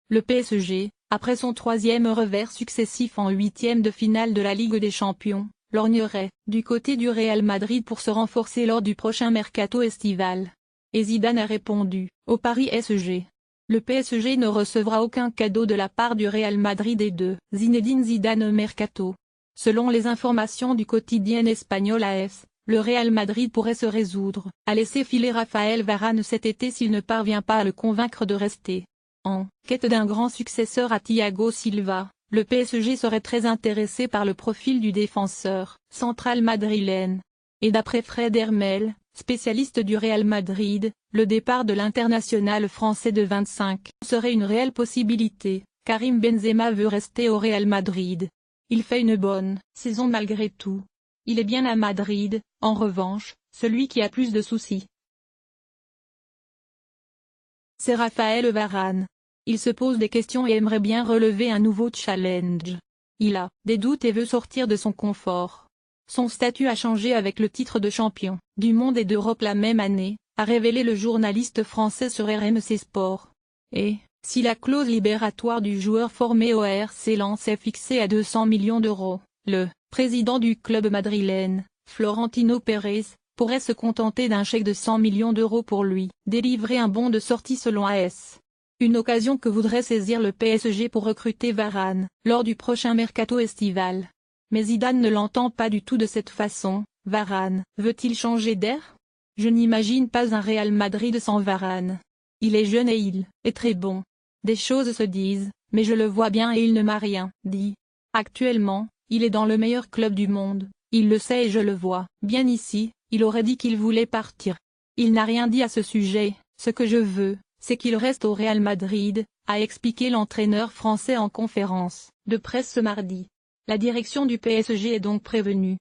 Le PSG, après son troisième revers successif en huitième de finale de la Ligue des Champions, lorgnerait du côté du Real Madrid pour se renforcer lors du prochain mercato estival. Et Zidane a répondu, au Paris PSG. Le PSG ne recevra aucun cadeau de la part du Real Madrid et de Zinedine Zidane au mercato. Selon les informations du quotidien espagnol AS, le Real Madrid pourrait se résoudre à laisser filer Raphaël Varane cet été s'il ne parvient pas à le convaincre de rester. En quête d'un grand successeur à Thiago Silva, le PSG serait très intéressé par le profil du défenseur central madrilène. Et d'après Fred Hermel, spécialiste du Real Madrid, le départ de l'international français de 25 ans serait une réelle possibilité. Karim Benzema veut rester au Real Madrid. Il fait une bonne saison malgré tout. Il est bien à Madrid, en revanche, celui qui a plus de soucis, c'est Raphaël Varane. Il se pose des questions et aimerait bien relever un nouveau challenge. Il a des doutes et veut sortir de son confort. Son statut a changé avec le titre de champion du monde et d'Europe la même année, a révélé le journaliste français sur RMC Sport. Et, si la clause libératoire du joueur formé au RC Lens est fixée à 200 millions d'euros, le président du club madrilène, Florentino Pérez, pourrait se contenter d'un chèque de 100 millions d'euros pour lui délivrer un bon de sortie selon AS. Une occasion que voudrait saisir le PSG pour recruter Varane lors du prochain mercato estival. Mais Zidane ne l'entend pas du tout de cette façon. Varane veut-il changer d'air? Je n'imagine pas un Real Madrid sans Varane. Il est jeune et il est très bon. Des choses se disent, mais je le vois bien et il ne m'a rien dit. Actuellement, il est dans le meilleur club du monde, il le sait et je le vois bien ici, il aurait dit qu'il voulait partir. Il n'a rien dit à ce sujet, ce que je veux, c'est qu'il reste au Real Madrid, a expliqué l'entraîneur français en conférence de presse ce mardi. La direction du PSG est donc prévenue.